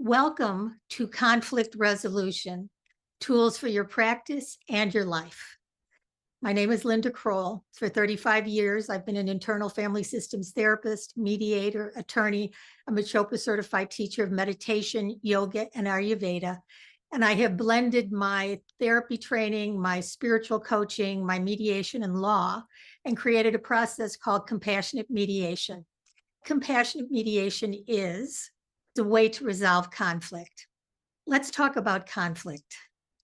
Welcome to Conflict Resolution, Tools for Your Practice and Your Life. My name is Linda Kroll. For 35 years, I've been an internal family systems therapist, mediator, attorney. I'm a Chopra Certified Teacher of Meditation, Yoga, and Ayurveda. And I have blended my therapy training, my spiritual coaching, my mediation and law, and created a process called compassionate mediation. Compassionate mediation is the way to resolve conflict. Let's talk about conflict,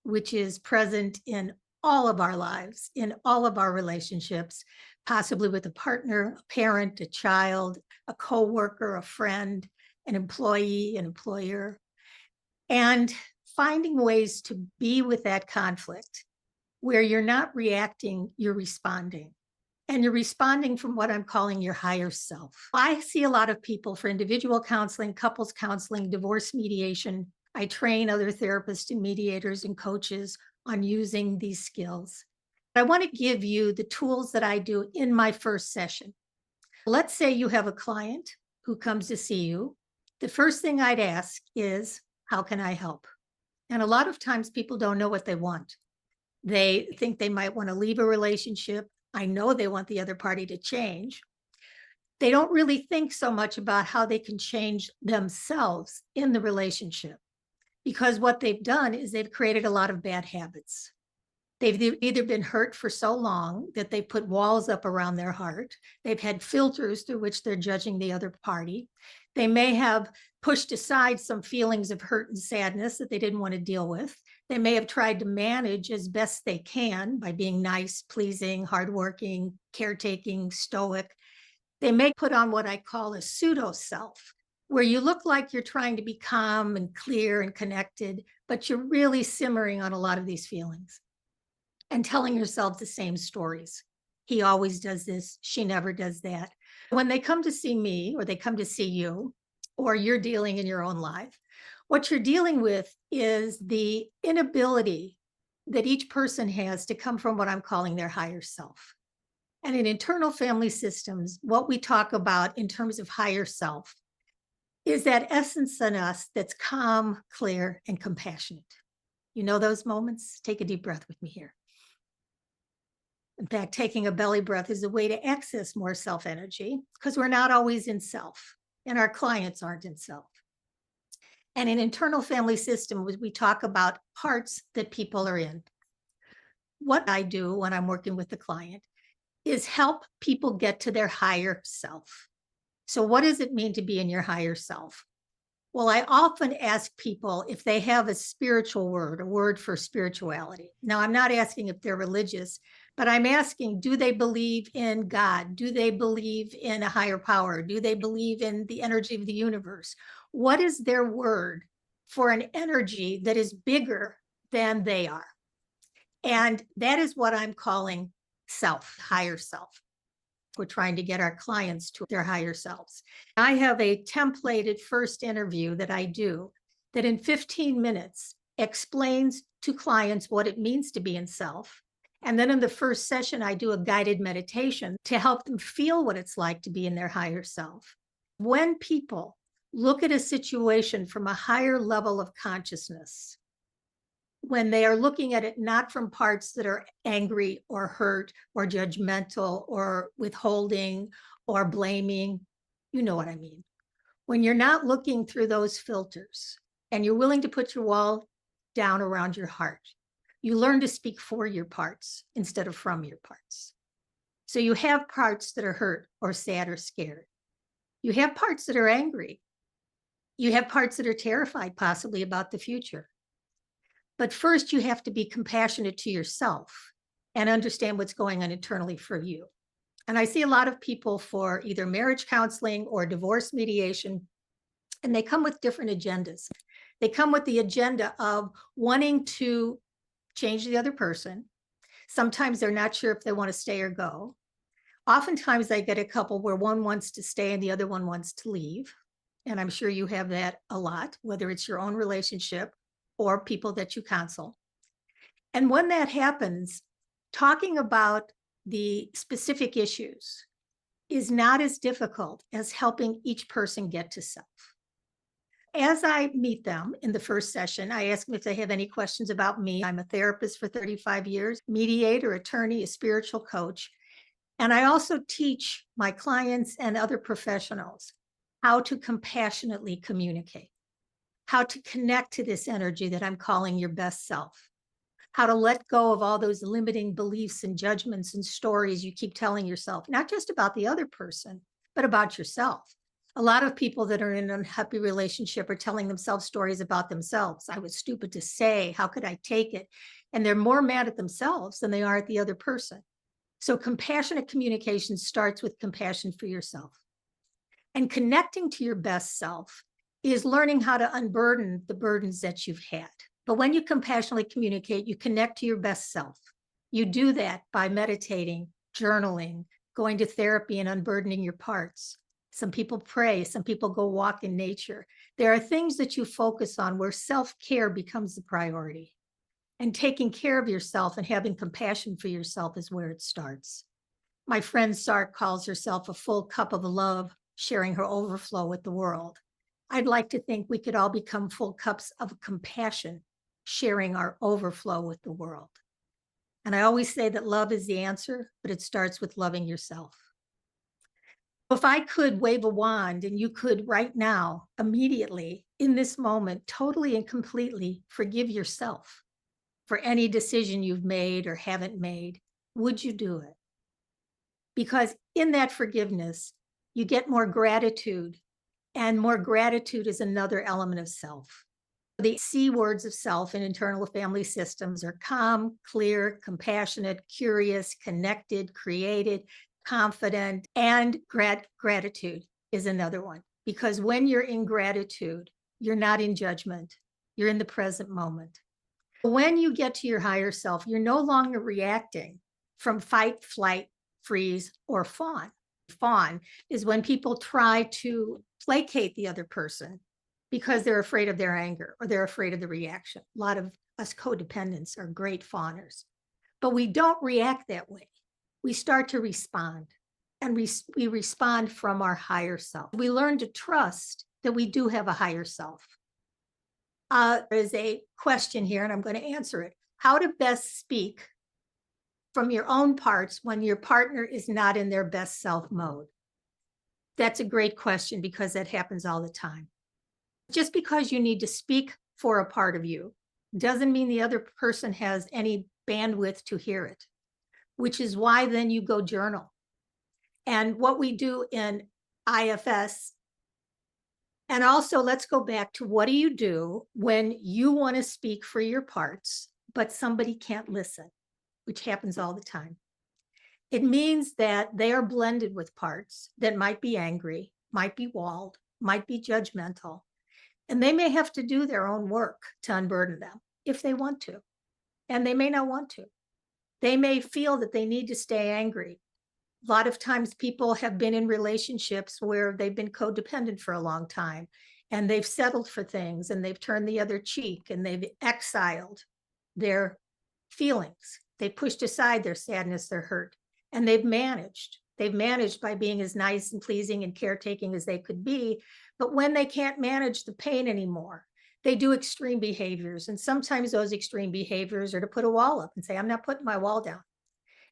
which is present in all of our lives, in all of our relationships, possibly with a partner, a parent, a child, a coworker, a friend, an employee, an employer, and finding ways to be with that conflict where you're not reacting, you're responding. And you're responding from what I'm calling your higher self. I see a lot of people for individual counseling, couples counseling, divorce mediation. I train other therapists and mediators and coaches on using these skills. I want to give you the tools that I do in my first session. Let's say you have a client who comes to see you. The first thing I'd ask is, how can I help? And a lot of times people don't know what they want. They think they might want to leave a relationship. I know they want the other party to change. They don't really think so much about how they can change themselves in the relationship, because what they've done is they've created a lot of bad habits. They've either been hurt for so long that they put walls up around their heart. They've had filters through which they're judging the other party. They may have pushed aside some feelings of hurt and sadness that they didn't want to deal with. They may have tried to manage as best they can by being nice, pleasing, hardworking, caretaking, stoic. They may put on what I call a pseudo self, where you look like you're trying to be calm and clear and connected, but you're really simmering on a lot of these feelings and telling yourself the same stories. He always does this, she never does that. When they come to see me, or they come to see you, or you're dealing in your own life, what you're dealing with is the inability that each person has to come from what I'm calling their higher self. And in internal family systems, what we talk about in terms of higher self is that essence in us that's calm, clear, and compassionate. You know those moments? Take a deep breath with me here. In fact, taking a belly breath is a way to access more self energy, because we're not always in self, and our clients aren't in self. And in internal family system, we talk about parts that people are in. What I do when I'm working with the client is help people get to their higher self. So what does it mean to be in your higher self? Well, I often ask people if they have a spiritual word, a word for spirituality. Now, I'm not asking if they're religious, but I'm asking, do they believe in God? Do they believe in a higher power? Do they believe in the energy of the universe? What is their word for an energy that is bigger than they are? And that is what I'm calling self, higher self. We're trying to get our clients to their higher selves. I have a templated first interview that I do that in 15 minutes explains to clients what it means to be in self. And then in the first session, I do a guided meditation to help them feel what it's like to be in their higher self. When people look at a situation from a higher level of consciousness, when they are looking at it not from parts that are angry or hurt or judgmental or withholding or blaming, you know what I mean. When you're not looking through those filters and you're willing to put your wall down around your heart, you learn to speak for your parts instead of from your parts. So you have parts that are hurt or sad or scared. You have parts that are angry. You have parts that are terrified, possibly about the future. But first, you have to be compassionate to yourself and understand what's going on internally for you. And I see a lot of people for either marriage counseling or divorce mediation, and they come with different agendas. They come with the agenda of wanting to change the other person. Sometimes they're not sure if they want to stay or go. Oftentimes, I get a couple where one wants to stay and the other one wants to leave. And I'm sure you have that a lot, whether it's your own relationship or people that you counsel. And when that happens, talking about the specific issues is not as difficult as helping each person get to self. As I meet them in the first session, I ask them if they have any questions about me. I'm a therapist for 35 years, mediator, attorney, a spiritual coach. And I also teach my clients and other professionals how to compassionately communicate, how to connect to this energy that I'm calling your best self, how to let go of all those limiting beliefs and judgments and stories you keep telling yourself, not just about the other person, but about yourself. A lot of people that are in an unhappy relationship are telling themselves stories about themselves. I was stupid to say, how could I take it? And they're more mad at themselves than they are at the other person. So compassionate communication starts with compassion for yourself. And connecting to your best self is learning how to unburden the burdens that you've had. But when you compassionately communicate, you connect to your best self. You do that by meditating, journaling, going to therapy and unburdening your parts. Some people pray, some people go walk in nature. There are things that you focus on where self-care becomes the priority. And taking care of yourself and having compassion for yourself is where it starts. My friend Sark calls herself a full cup of love, sharing her overflow with the world. I'd like to think we could all become full cups of compassion, sharing our overflow with the world. And I always say that love is the answer, but it starts with loving yourself. If I could wave a wand and you could right now, immediately, in this moment, totally and completely forgive yourself for any decision you've made or haven't made, would you do it? Because in that forgiveness, you get more gratitude, and more gratitude is another element of self. The C words of self in internal family systems are calm, clear, compassionate, curious, connected, created, confident, and gratitude is another one. Because when you're in gratitude, you're not in judgment, you're in the present moment. When you get to your higher self, you're no longer reacting from fight, flight, freeze, or fawn. Fawn is when people try to placate the other person because they're afraid of their anger or they're afraid of the reaction. A lot of us codependents are great fawners, but we don't react that way. We start to respond, and we respond from our higher self. We learn to trust that we do have a higher self. There is a question here, and I'm going to answer it. How to best speak from your own parts when your partner is not in their best self mode? That's a great question because that happens all the time. Just because you need to speak for a part of you doesn't mean the other person has any bandwidth to hear it, which is why then you go journal. And what we do in IFS. And also, let's go back to what do you do when you want to speak for your parts, but somebody can't listen, which happens all the time. It means that they are blended with parts that might be angry, might be walled, might be judgmental, and they may have to do their own work to unburden them if they want to, and they may not want to. They may feel that they need to stay angry. A lot of times people have been in relationships where they've been codependent for a long time, and they've settled for things, and they've turned the other cheek, and they've exiled their feelings. They pushed aside their sadness, their hurt, and they've managed. They've managed by being as nice and pleasing and caretaking as they could be. But when they can't manage the pain anymore, they do extreme behaviors. And sometimes those extreme behaviors are to put a wall up and say, I'm not putting my wall down.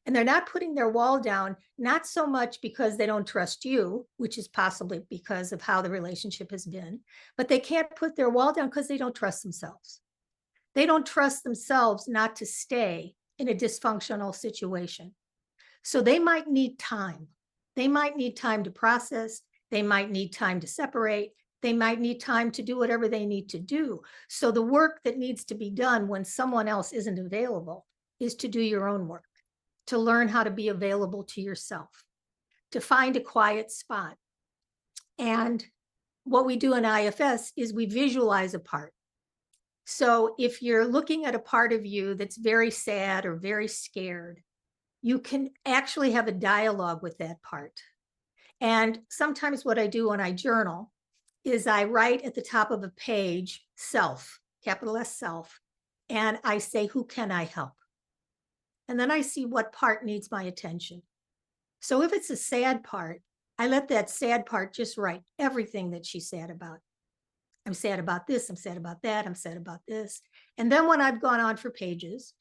And they're not putting their wall down, not so much because they don't trust you, which is possibly because of how the relationship has been, but they can't put their wall down because they don't trust themselves. They don't trust themselves not to stay in a dysfunctional situation. So they might need time. They might need time to process. They might need time to separate. They might need time to do whatever they need to do. So the work that needs to be done when someone else isn't available is to do your own work, to learn how to be available to yourself, to find a quiet spot. And what we do in IFS is we visualize a part. So if you're looking at a part of you that's very sad or very scared, you can actually have a dialogue with that part. And sometimes what I do when I journal is I write at the top of a page, self, capital S self, and I say, who can I help? And then I see what part needs my attention. So if it's a sad part, I let that sad part just write everything that she's sad about. I'm sad about this. I'm sad about that. I'm sad about this. And then when I've gone on for pages,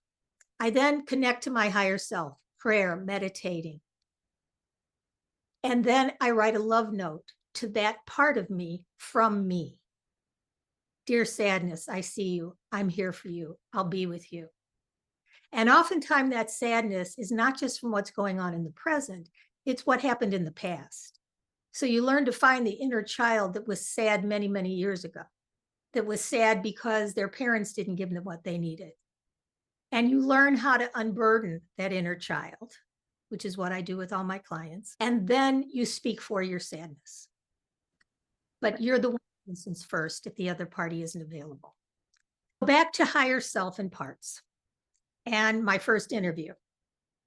I then connect to my higher self, prayer, meditating. And then I write a love note to that part of me from me. Dear sadness, I see you. I'm here for you. I'll be with you. And oftentimes that sadness is not just from what's going on in the present, it's what happened in the past. So you learn to find the inner child that was sad many, many years ago, that was sad because their parents didn't give them what they needed. And you learn how to unburden that inner child, which is what I do with all my clients. And then you speak for your sadness. But you're the one instance first if the other party isn't available. Back to higher self and parts. And my first interview.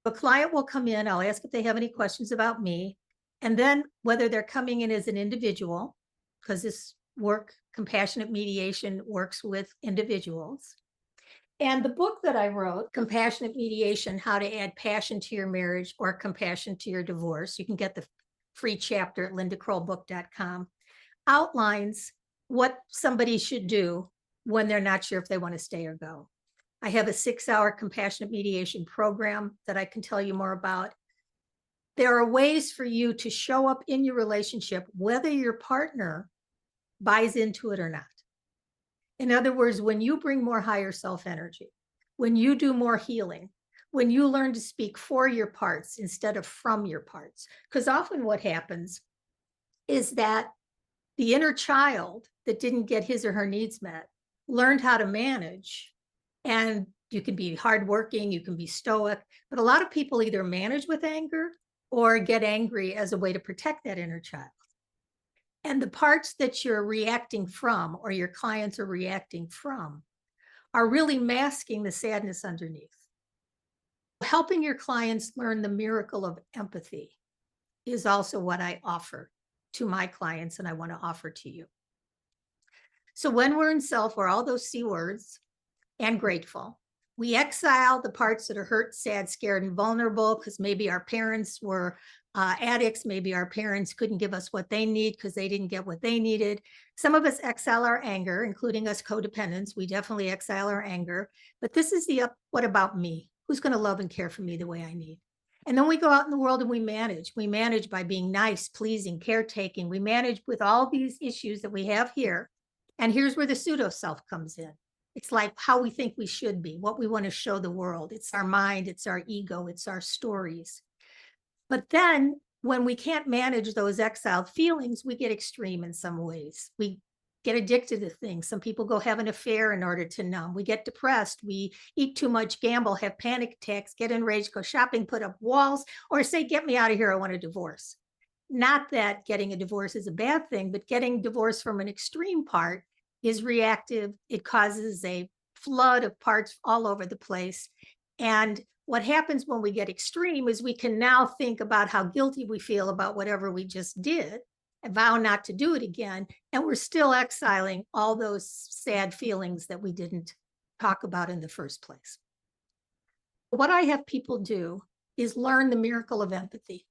A client will come in, I'll ask if they have any questions about me, and then whether they're coming in as an individual, because this work, compassionate mediation, works with individuals. And the book that I wrote, Compassionate Mediation, How to Add Passion to Your Marriage or Compassion to Your Divorce, you can get the free chapter at lindakrollbook.com, outlines what somebody should do when they're not sure if they want to stay or go. I have a 6-hour compassionate mediation program that I can tell you more about. There are ways for you to show up in your relationship, whether your partner buys into it or not. In other words, when you bring more higher self energy, when you do more healing, when you learn to speak for your parts instead of from your parts, because often what happens is that the inner child that didn't get his or her needs met learned how to manage. And you can be hardworking, you can be stoic, but a lot of people either manage with anger or get angry as a way to protect that inner child. And the parts that you're reacting from, or your clients are reacting from, are really masking the sadness underneath. Helping your clients learn the miracle of empathy is also what I offer to my clients, and I want to offer to you. So when we're in self, we're all those C words and grateful. We exile the parts that are hurt, sad, scared, and vulnerable because maybe our parents were addicts. Maybe our parents couldn't give us what they need because they didn't get what they needed. Some of us exile our anger, including us codependents. We definitely exile our anger. But this is the what about me? Who's going to love and care for me the way I need? And then we go out in the world and we manage. We manage by being nice, pleasing, caretaking. We manage with all these issues that we have here. And here's where the pseudo self comes in. It's like how we think we should be, what we want to show the world. It's our mind, it's our ego, it's our stories. But then when we can't manage those exiled feelings, we get extreme in some ways. We get addicted to things. Some people go have an affair in order to numb. We get depressed. We eat too much, gamble, have panic attacks, get enraged, go shopping, put up walls, or say, get me out of here, I want a divorce. Not that getting a divorce is a bad thing, but getting divorced from an extreme part is reactive. It causes a flood of parts all over the place. And what happens when we get extreme is we can now think about how guilty we feel about whatever we just did and vow not to do it again. And we're still exiling all those sad feelings that we didn't talk about in the first place. What I have people do is learn the miracle of empathy.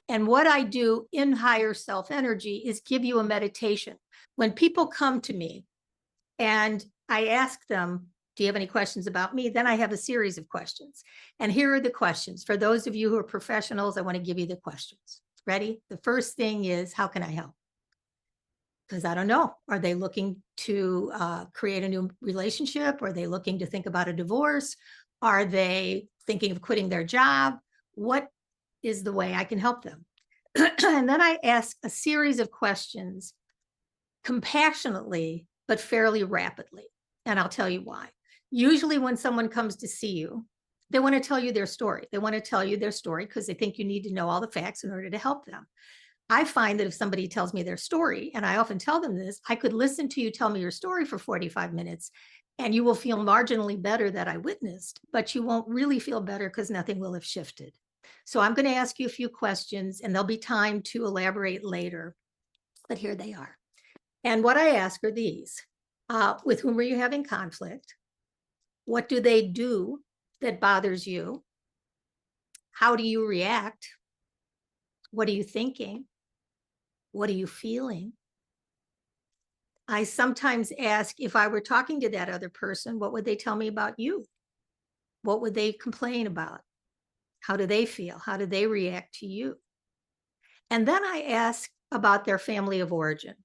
And what I do in higher self energy is give you a meditation. When people come to me and I ask them, do you have any questions about me? Then I have a series of questions. And here are the questions. For those of you who are professionals, I want to give you the questions. Ready? The first thing is, how can I help? Because I don't know. Are they looking to create a new relationship? Are they looking to think about a divorce? Are they thinking of quitting their job? What is the way I can help them? And then I ask a series of questions compassionately, but fairly rapidly. And I'll tell you why. Usually when someone comes to see you, they want to tell you their story. They want to tell you their story because they think you need to know all the facts in order to help them. I find that if somebody tells me their story, and I often tell them this, I could listen to you tell me your story for 45 minutes and you will feel marginally better that I witnessed, but you won't really feel better because nothing will have shifted. So I'm going to ask you a few questions and there'll be time to elaborate later, but here they are. And what I ask are these. With whom are you having conflict? What do they do that bothers you? How do you react? What are you thinking? What are you feeling? I sometimes ask, if I were talking to that other person, what would they tell me about you? What would they complain about? How do they feel? How do they react to you? And then I ask about their family of origin.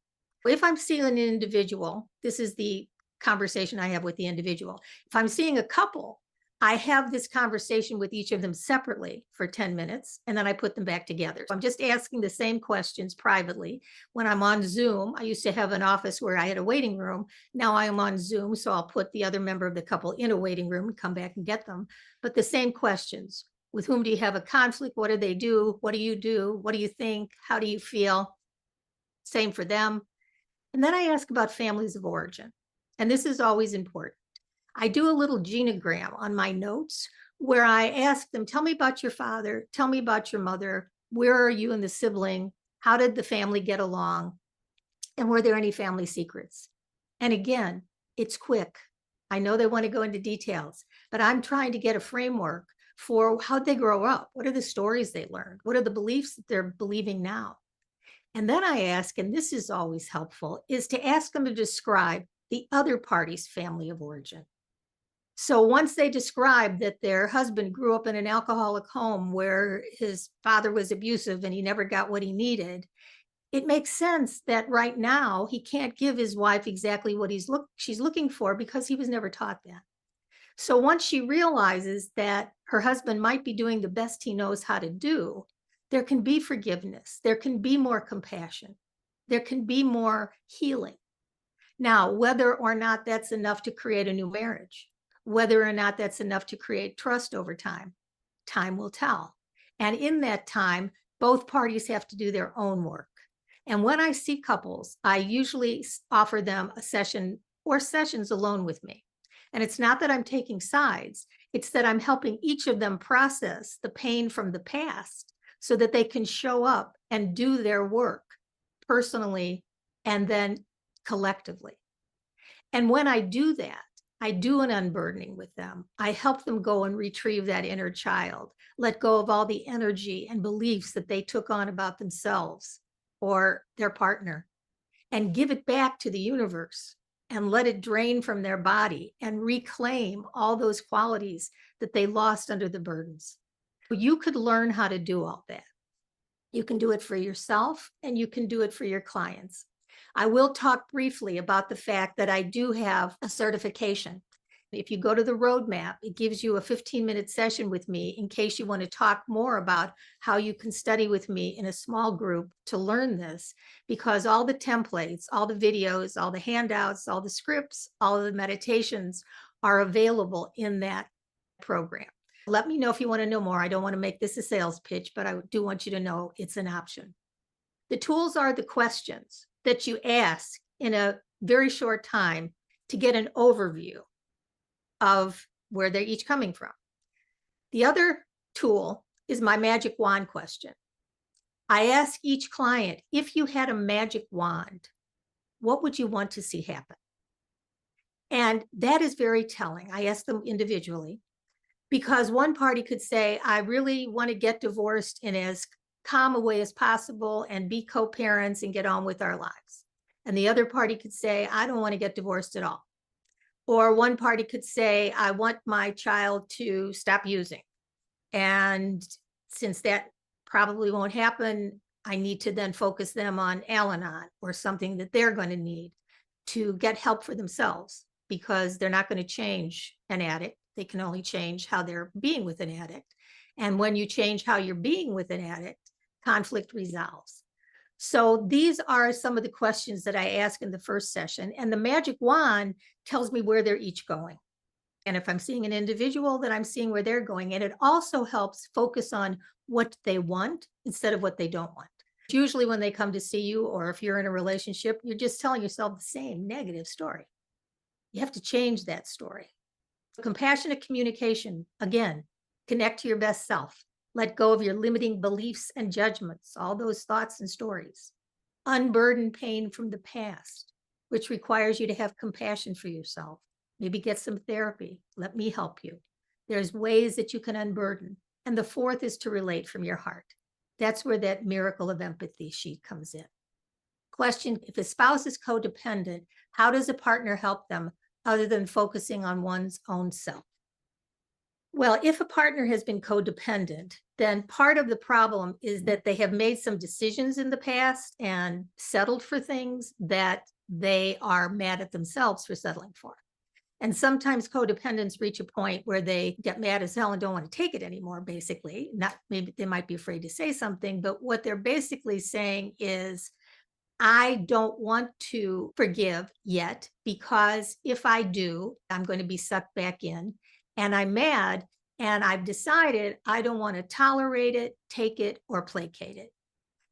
If I'm seeing an individual, this is the conversation I have with the individual. If I'm seeing a couple, I have this conversation with each of them separately for 10 minutes, and then I put them back together. So I'm just asking the same questions privately. When I'm on Zoom, I used to have an office where I had a waiting room. Now I am on Zoom, so I'll put the other member of the couple in a waiting room and come back and get them. But the same questions. With whom do you have a conflict? What do they do? What do you do? What do you think? How do you feel? Same for them. And then I ask about families of origin. And this is always important. I do a little genogram on my notes where I ask them, tell me about your father, tell me about your mother, where are you and the sibling? How did the family get along? And were there any family secrets? And again, it's quick. I know they want to go into details, but I'm trying to get a framework for how'd they grow up? What are the stories they learned? What are the beliefs that they're believing now? And then I ask, and this is always helpful, is to ask them to describe the other party's family of origin. So once they describe that their husband grew up in an alcoholic home where his father was abusive and he never got what he needed, it makes sense that right now he can't give his wife exactly what she's looking for because he was never taught that. So once she realizes that her husband might be doing the best he knows how to do, there can be forgiveness, there can be more compassion, there can be more healing. Now, whether or not that's enough to create a new marriage, whether or not that's enough to create trust over time, time will tell. And in that time, both parties have to do their own work. And when I see couples, I usually offer them a session or sessions alone with me. And it's not that I'm taking sides, it's that I'm helping each of them process the pain from the past so that they can show up and do their work personally and then collectively. And when I do that, I do an unburdening with them. I help them go and retrieve that inner child, let go of all the energy and beliefs that they took on about themselves or their partner, and give it back to the universe and let it drain from their body and reclaim all those qualities that they lost under the burdens. You could learn how to do all that. You can do it for yourself and you can do it for your clients. I will talk briefly about the fact that I do have a certification. If you go to the roadmap, it gives you a 15-minute session with me in case you want to talk more about how you can study with me in a small group to learn this, because all the templates, all the videos, all the handouts, all the scripts, all of the meditations are available in that program. Let me know if you want to know more. I don't want to make this a sales pitch, but I do want you to know it's an option. The tools are the questions that you ask in a very short time to get an overview of where they're each coming from. The other tool is my magic wand question. I ask each client, if you had a magic wand, what would you want to see happen? And that is very telling. I ask them individually because one party could say, I really want to get divorced in as calm a way as possible and be co-parents and get on with our lives. And the other party could say, I don't want to get divorced at all. Or one party could say, I want my child to stop using. And since that probably won't happen, I need to then focus them on Al-Anon or something that they're going to need to get help for themselves, because they're not going to change an addict. They can only change how they're being with an addict. And when you change how you're being with an addict, conflict resolves. So these are some of the questions that I ask in the first session. And the magic wand tells me where they're each going. And if I'm seeing an individual, then I'm seeing where they're going. And it also helps focus on what they want instead of what they don't want. Usually when they come to see you, or if you're in a relationship, you're just telling yourself the same negative story. You have to change that story. Compassionate communication, again, connect to your best self. Let go of your limiting beliefs and judgments, all those thoughts and stories. Unburden pain from the past, which requires you to have compassion for yourself. Maybe get some therapy. Let me help you. There's ways that you can unburden. And the fourth is to relate from your heart. That's where that miracle of empathy sheet comes in. Question, if a spouse is codependent, how does a partner help them other than focusing on one's own self? Well, if a partner has been codependent, then part of the problem is that they have made some decisions in the past and settled for things that they are mad at themselves for settling for. And sometimes codependents reach a point where they get mad as hell and don't want to take it anymore, basically. Not maybe they might be afraid to say something, but what they're basically saying is, I don't want to forgive yet, because if I do, I'm going to be sucked back in, and I'm mad, and I've decided I don't want to tolerate it, take it, or placate it.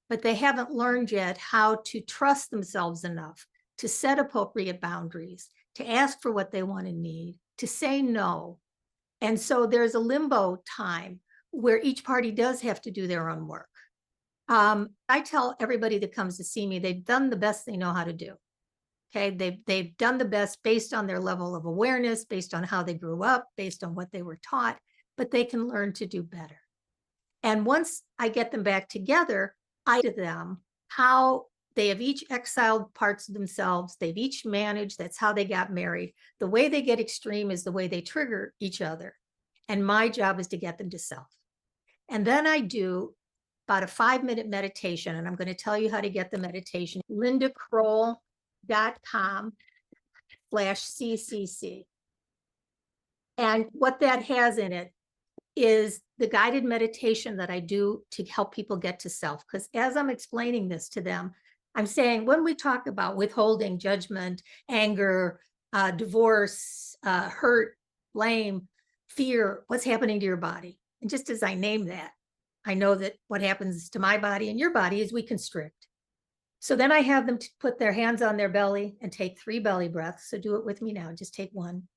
But they haven't learned yet how to trust themselves enough to set appropriate boundaries, to ask for what they want and need, to say no. And so there's a limbo time where each party does have to do their own work. I tell everybody that comes to see me, they've done the best they know how to do. Okay, they've done the best based on their level of awareness, based on how they grew up, based on what they were taught, but they can learn to do better. And once I get them back together, I to them how they have each exiled parts of themselves. They've each managed. That's how they got married. The way they get extreme is the way they trigger each other. And my job is to get them to self. And then I do about a 5-minute meditation. And I'm going to tell you how to get the meditation. lindacroll.com/CCC. And what that has in it is the guided meditation that I do to help people get to self. Because as I'm explaining this to them, I'm saying when we talk about withholding, judgment, anger, divorce, hurt, blame, fear, what's happening to your body? And just as I name that, I know that what happens to my body and your body is we constrict. So then I have them to put their hands on their belly and take 3 belly breaths. So do it with me now. Just take 1.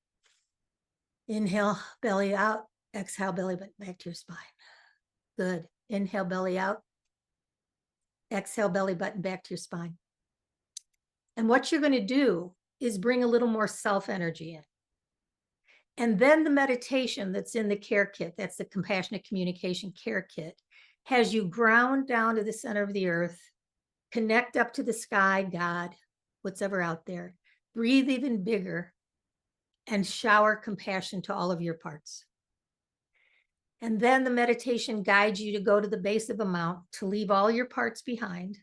Inhale, belly out. Exhale, belly button back to your spine. Good. Inhale, belly out. Exhale, belly button back to your spine. And what you're going to do is bring a little more self energy in. And then the meditation that's in the care kit, that's the Compassionate Communication Care Kit, has you ground down to the center of the earth, connect up to the sky, God, what's ever out there, breathe even bigger, and shower compassion to all of your parts. And then the meditation guides you to go to the base of a mountain, to leave all your parts behind,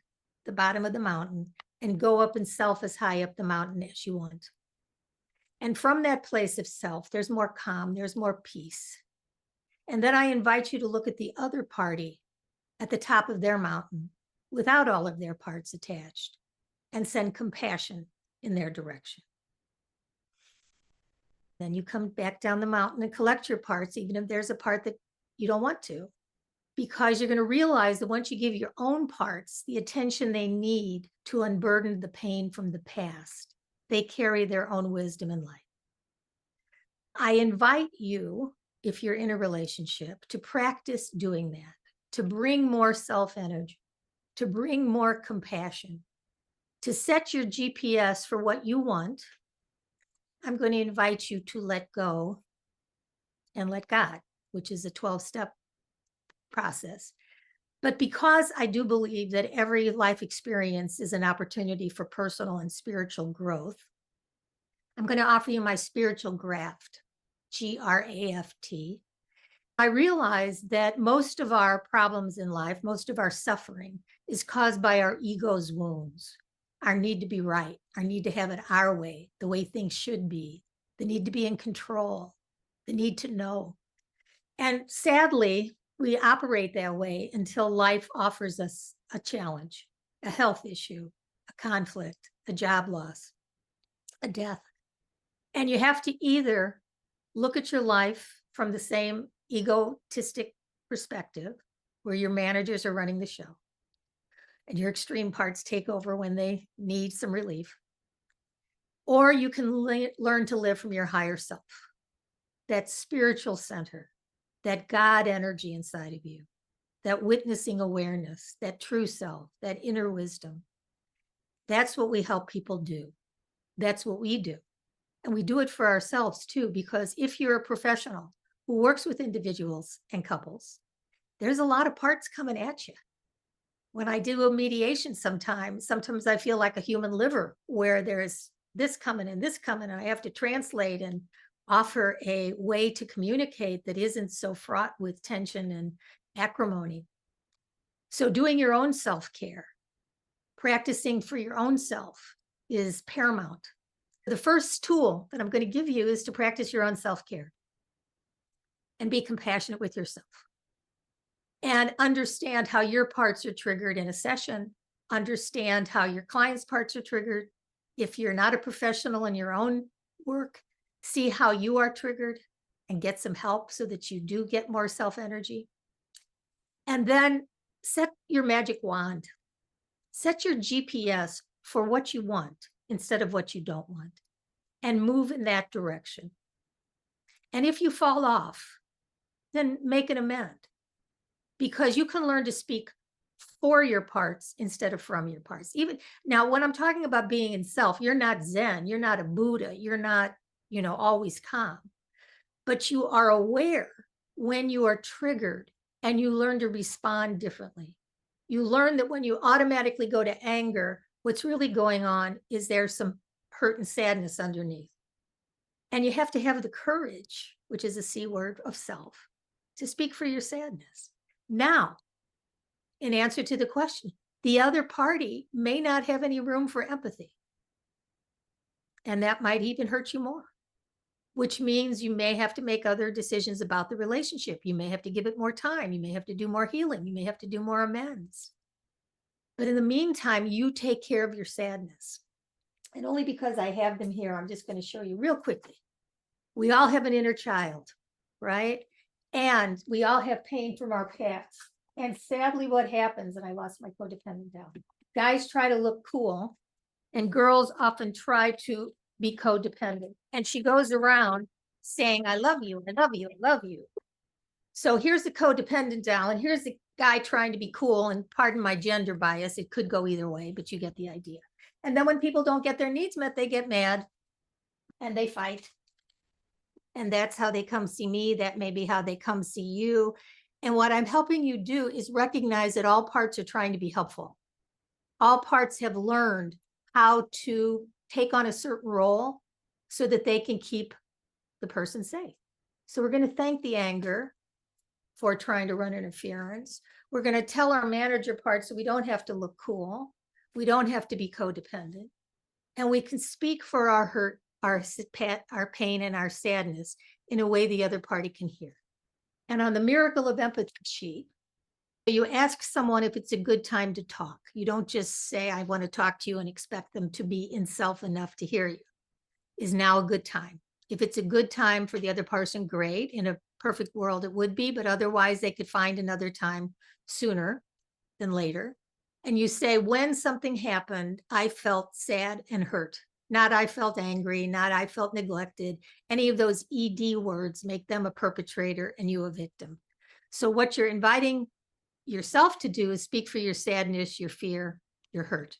the bottom of the mountain, and go up in self as high up the mountain as you want. And from that place of self, there's more calm, there's more peace. And then I invite you to look at the other party at the top of their mountain without all of their parts attached, and send compassion in their direction. Then you come back down the mountain and collect your parts, even if there's a part that you don't want to, because you're going to realize that once you give your own parts the attention they need to unburden the pain from the past, they carry their own wisdom in life. I invite you, if you're in a relationship, to practice doing that, to bring more self-energy, to bring more compassion, to set your GPS for what you want. I'm going to invite you to let go and let God, which is a 12-step process. But because I do believe that every life experience is an opportunity for personal and spiritual growth, I'm going to offer you my spiritual graft, GRAFT. I realize that most of our problems in life, most of our suffering is caused by our ego's wounds, our need to be right, our need to have it our way, the way things should be, the need to be in control, the need to know. And sadly, we operate that way until life offers us a challenge, a health issue, a conflict, a job loss, a death. And you have to either look at your life from the same egotistic perspective, where your managers are running the show and your extreme parts take over when they need some relief, or you can learn to live from your higher self, that spiritual center, that God energy inside of you, that witnessing awareness, that true self, that inner wisdom. That's what we help people do. That's what we do. And we do it for ourselves too, because if you're a professional who works with individuals and couples, there's a lot of parts coming at you. When I do a mediation sometimes I feel like a human liver where there's this coming and this coming, and I have to translate and offer a way to communicate that isn't so fraught with tension and acrimony. So doing your own self-care, practicing for your own self is paramount. The first tool that I'm going to give you is to practice your own self-care and be compassionate with yourself and understand how your parts are triggered in a session, understand how your client's parts are triggered. If you're not a professional in your own work, see how you are triggered and get some help so that you do get more self-energy. And then set your magic wand. Set your GPS for what you want instead of what you don't want, and move in that direction. And if you fall off, then make an amend, because you can learn to speak for your parts instead of from your parts. Even now, when I'm talking about being in self, you're not Zen, you're not a Buddha, you're not, always calm, but you are aware when you are triggered and you learn to respond differently. You learn that when you automatically go to anger, what's really going on is there's some hurt and sadness underneath. And you have to have the courage, which is a C word of self, to speak for your sadness. Now, in answer to the question, the other party may not have any room for empathy. And that might even hurt you more, which means you may have to make other decisions about the relationship. You may have to give it more time. You may have to do more healing. You may have to do more amends. But in the meantime, you take care of your sadness. And only because I have them here, I'm just going to show you real quickly. We all have an inner child, right? And we all have pain from our past. And sadly, what happens, and I lost my codependent down, guys try to look cool, and girls often try to be codependent. And she goes around saying, I love you, I love you, I love you. So here's the codependent doll, and here's the guy trying to be cool, and pardon my gender bias, it could go either way, but you get the idea. And then when people don't get their needs met, they get mad and they fight. And that's how they come see me. That may be how they come see you. And what I'm helping you do is recognize that all parts are trying to be helpful. All parts have learned how to take on a certain role so that they can keep the person safe. So we're going to thank the anger for trying to run interference. We're going to tell our manager part so we don't have to look cool. We don't have to be codependent. And we can speak for our hurt, our pain, and our sadness in a way the other party can hear. And on the Miracle of Empathy sheet, you ask someone if it's a good time to talk. You don't just say, I want to talk to you, and expect them to be in self enough to hear you. Is now a good time? If it's a good time for the other person, great. In a perfect world, it would be, but otherwise they could find another time sooner than later. And you say, when something happened, I felt sad and hurt. Not I felt angry, not I felt neglected. Any of those ED words make them a perpetrator and you a victim. So what you're inviting yourself to do is speak for your sadness, your fear, your hurt.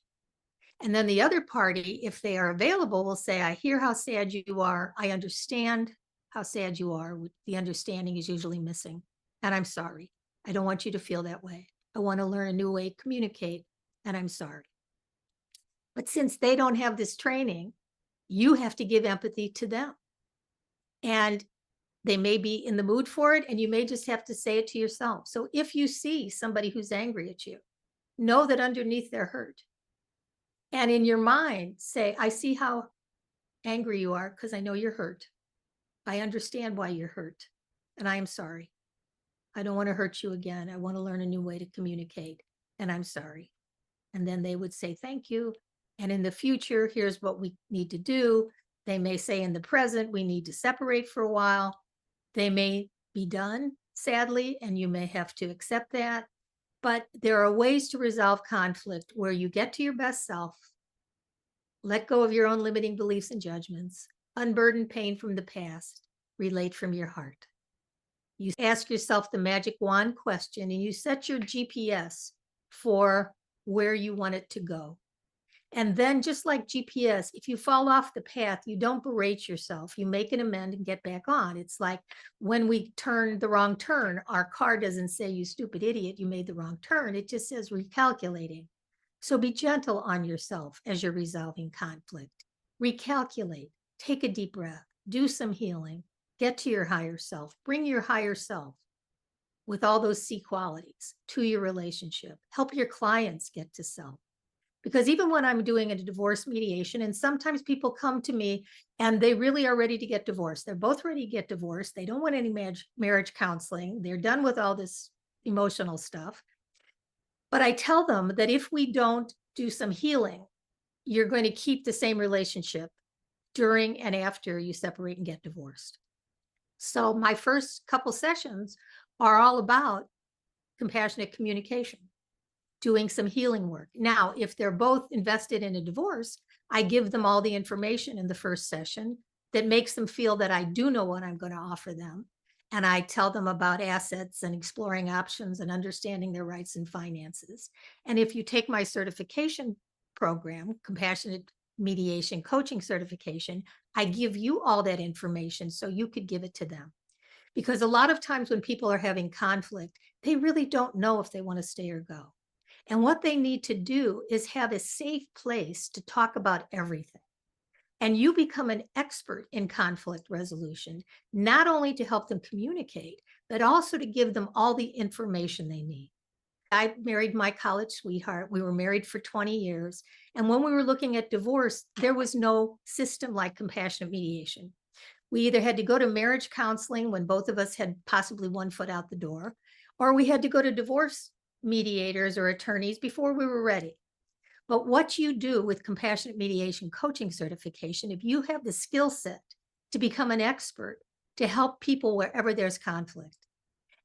And then the other party, if they are available, will say, I hear how sad you are. I understand how sad you are. The understanding is usually missing. And I'm sorry. I don't want you to feel that way. I want to learn a new way to communicate, and I'm sorry. But since they don't have this training, you have to give empathy to them. And they may be in the mood for it, and you may just have to say it to yourself. So if you see somebody who's angry at you, know that underneath they're hurt. And in your mind, say, I see how angry you are because I know you're hurt. I understand why you're hurt, and I am sorry. I don't want to hurt you again. I want to learn a new way to communicate, and I'm sorry. And then they would say, thank you. And in the future, here's what we need to do. They may say in the present, we need to separate for a while. They may be done, sadly, and you may have to accept that. But there are ways to resolve conflict where you get to your best self, let go of your own limiting beliefs and judgments, unburden pain from the past, relate from your heart. You ask yourself the magic wand question, and you set your GPS for where you want it to go. And then just like GPS, if you fall off the path, you don't berate yourself. You make an amend and get back on. It's like when we turn the wrong turn, our car doesn't say, you stupid idiot, you made the wrong turn. It just says recalculating. So be gentle on yourself as you're resolving conflict. Recalculate, take a deep breath, do some healing, get to your higher self, bring your higher self with all those C qualities to your relationship. Help your clients get to self. Because even when I'm doing a divorce mediation, and sometimes people come to me and they really are ready to get divorced. They're both ready to get divorced. They don't want any marriage counseling. They're done with all this emotional stuff. But I tell them that if we don't do some healing, you're going to keep the same relationship during and after you separate and get divorced. So my first couple sessions are all about compassionate communication, doing some healing work. Now, if they're both invested in a divorce, I give them all the information in the first session that makes them feel that I do know what I'm going to offer them. And I tell them about assets and exploring options and understanding their rights and finances. And if you take my certification program, Compassionate Mediation Coaching Certification, I give you all that information so you could give it to them. Because a lot of times when people are having conflict, they really don't know if they want to stay or go. And what they need to do is have a safe place to talk about everything. And you become an expert in conflict resolution, not only to help them communicate, but also to give them all the information they need. I married my college sweetheart. We were married for 20 years. And when we were looking at divorce, there was no system like compassionate mediation. We either had to go to marriage counseling when both of us had possibly one foot out the door, or we had to go to divorce mediators or attorneys before we were ready. But what you do with compassionate mediation coaching certification, if you have the skill set to become an expert to help people wherever there's conflict,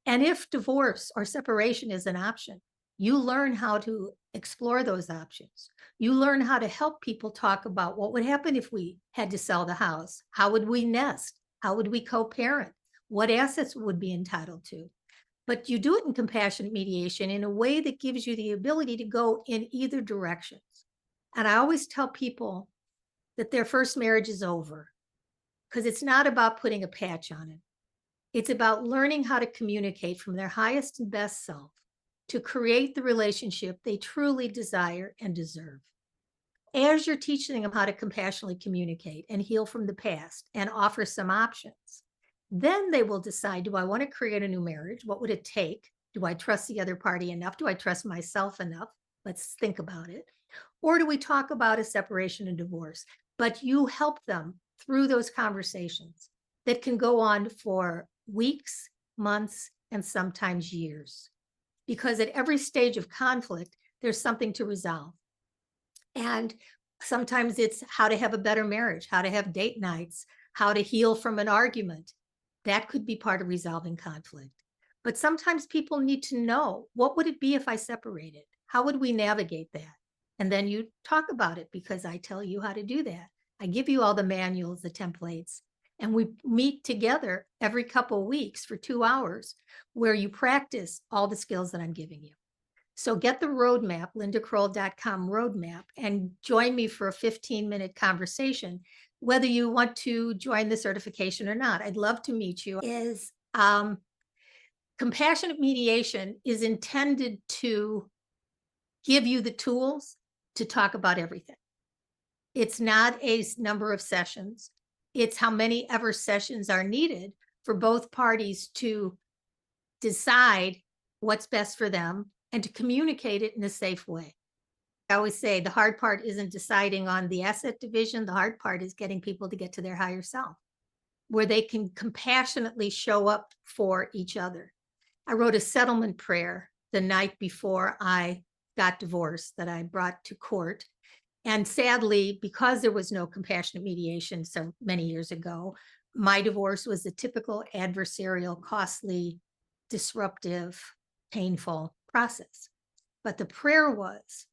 and if divorce or separation is an option, you learn how to explore those options. You learn how to help people talk about what would happen if we had to sell the house. How would we nest? How would we co-parent? What assets would be entitled to? But you do it in compassionate mediation in a way that gives you the ability to go in either directions. And I always tell people that their first marriage is over because it's not about putting a patch on it. It's about learning how to communicate from their highest and best self to create the relationship they truly desire and deserve. As you're teaching them how to compassionately communicate and heal from the past and offer some options, then they will decide, do I want to create a new marriage? What would it take? Do I trust the other party enough? Do I trust myself enough? Let's think about it. Or do we talk about a separation and divorce? But you help them through those conversations that can go on for weeks, months, and sometimes years. Because at every stage of conflict, there's something to resolve. And sometimes it's how to have a better marriage, how to have date nights, how to heal from an argument. That could be part of resolving conflict. But sometimes people need to know, what would it be if I separated? How would we navigate that? And then you talk about it because I tell you how to do that. I give you all the manuals, the templates, and we meet together every couple of weeks for 2 hours where you practice all the skills that I'm giving you. So get the roadmap, lindakroll.com roadmap, and join me for a 15-minute conversation, whether you want to join the certification or not. I'd love to meet you. Compassionate mediation is intended to give you the tools to talk about everything. It's not a number of sessions. It's how many ever sessions are needed for both parties to decide what's best for them and to communicate it in a safe way. I always say the hard part isn't deciding on the asset division. The hard part is getting people to get to their higher self, where they can compassionately show up for each other. I wrote a settlement prayer the night before I got divorced that I brought to court. And sadly, because there was no compassionate mediation so many years ago, my divorce was a typical adversarial, costly, disruptive, painful process. But the prayer was,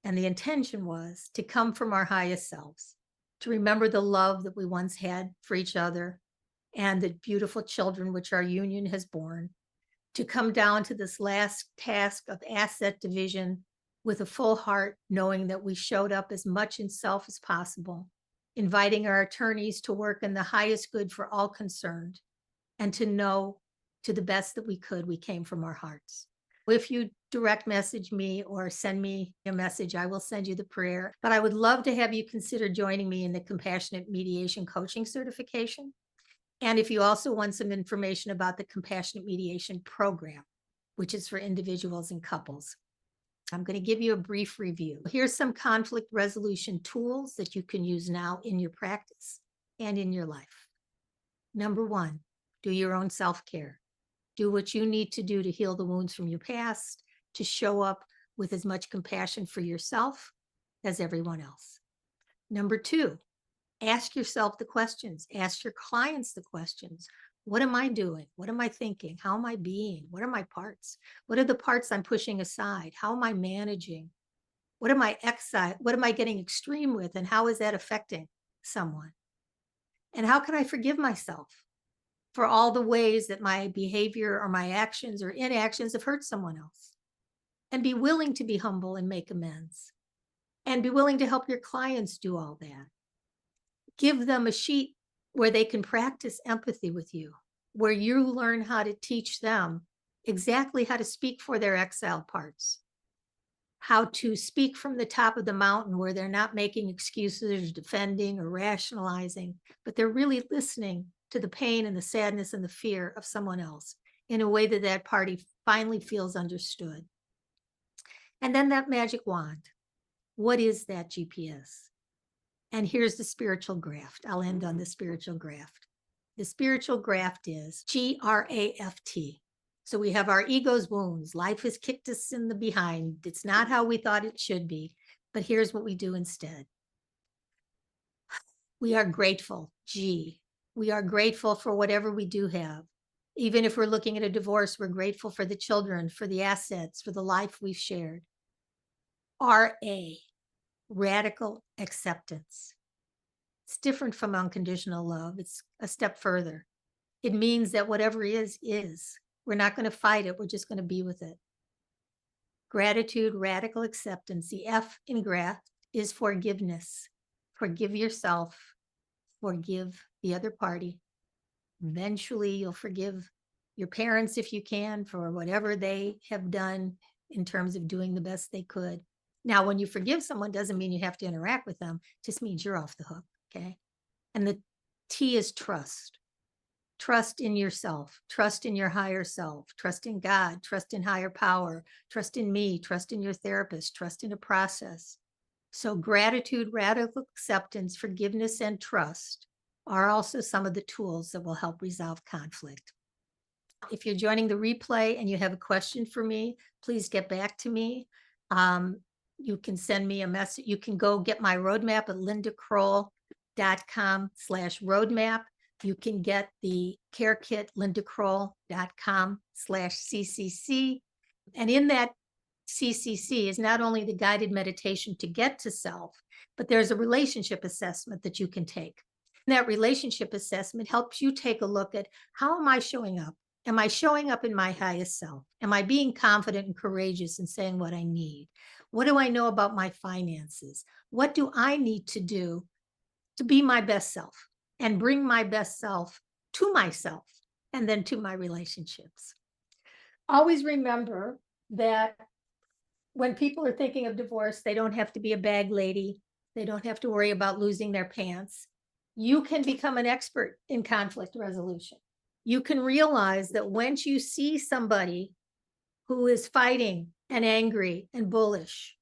and the intention was, to come from our highest selves, to remember the love that we once had for each other and the beautiful children which our union has borne, to come down to this last task of asset division with a full heart, knowing that we showed up as much in self as possible, inviting our attorneys to work in the highest good for all concerned, and to know to the best that we could, we came from our hearts. If you direct message me or send me a message, I will send you the prayer. But I would love to have you consider joining me in the Compassionate Mediation Coaching Certification. And if you also want some information about the Compassionate Mediation Program, which is for individuals and couples. I'm going to give you a brief review. Here's some conflict resolution tools that you can use now in your practice and in your life. Number one, do your own self-care. Do what you need to do to heal the wounds from your past, to show up with as much compassion for yourself as everyone else. Number two, ask yourself the questions. Ask your clients the questions. What am I doing? What am I thinking? How am I being? What are my parts? What are the parts I'm pushing aside? How am I managing? What am I getting extreme with? And how is that affecting someone? And how can I forgive myself for all the ways that my behavior or my actions or inactions have hurt someone else? And be willing to be humble and make amends. And be willing to help your clients do all that. Give them a sheet where they can practice empathy with you, where you learn how to teach them exactly how to speak for their exiled parts, how to speak from the top of the mountain where they're not making excuses, defending, or rationalizing, but they're really listening to the pain and the sadness and the fear of someone else in a way that that party finally feels understood. And then that magic wand. What is that GPS? And here's the spiritual graft. I'll end on the spiritual graft. The spiritual graft is GRAFT. So we have our ego's wounds. Life has kicked us in the behind. It's not how we thought it should be. But here's what we do instead. We are grateful. G. We are grateful for whatever we do have. Even if we're looking at a divorce, we're grateful for the children, for the assets, for the life we've shared. RA. Radical acceptance. It's different from unconditional love. It's a step further. It means that whatever is. We're not going to fight it. We're just going to be with it. Gratitude, radical acceptance. The F in graft is forgiveness. Forgive yourself. Forgive the other party. Eventually, you'll forgive your parents if you can for whatever they have done in terms of doing the best they could. Now, when you forgive someone, doesn't mean you have to interact with them. It just means you're off the hook, okay? And the T is trust. Trust in yourself. Trust in your higher self. Trust in God. Trust in higher power. Trust in me. Trust in your therapist. Trust in a process. So gratitude, radical acceptance, forgiveness, and trust are also some of the tools that will help resolve conflict. If you're joining the replay and you have a question for me, please get back to me. You can send me a message. You can go get my roadmap at lindakroll.com/roadmap. You can get the care kit, lindakroll.com/CCC. And in that CCC is not only the guided meditation to get to self, but there's a relationship assessment that you can take. And that relationship assessment helps you take a look at, how am I showing up? Am I showing up in my highest self? Am I being confident and courageous and saying what I need? What do I know about my finances? What do I need to do to be my best self and bring my best self to myself and then to my relationships? Always remember that when people are thinking of divorce, they don't have to be a bag lady. They don't have to worry about losing their pants. You can become an expert in conflict resolution. You can realize that once you see somebody who is fighting and angry and bullish,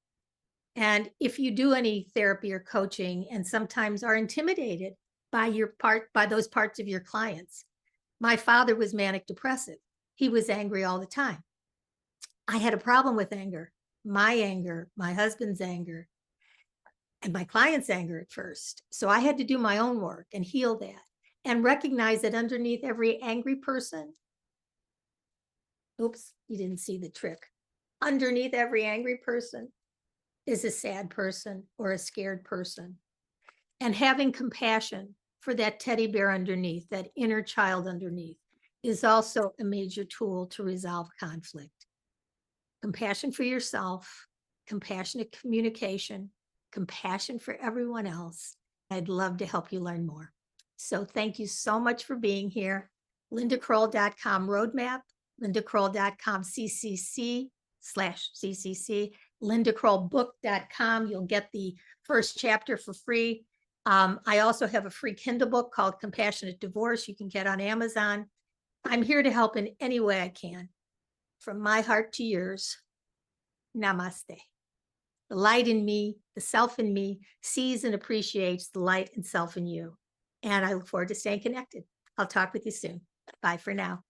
and if you do any therapy or coaching and sometimes are intimidated by those parts of your clients. My father was manic depressive. He was angry all the time. I had a problem with anger, my husband's anger, and my client's anger at first. So I had to do my own work and heal that and recognize that underneath every angry person, oops, you didn't see the trick. Underneath every angry person is a sad person or a scared person. And having compassion for that teddy bear underneath, that inner child underneath, is also a major tool to resolve conflict. Compassion for yourself, compassionate communication, compassion for everyone else. I'd love to help you learn more. So thank you so much for being here. LindaKroll.com roadmap, LindaKroll.com CCC/CCC, LindaKrollBook.com. You'll get the first chapter for free. I also have a free Kindle book called Compassionate Divorce you can get on Amazon. I'm here to help in any way I can. From my heart to yours, namaste. The light in me, the self in me, sees and appreciates the light and self in you. And I look forward to staying connected. I'll talk with you soon. Bye for now.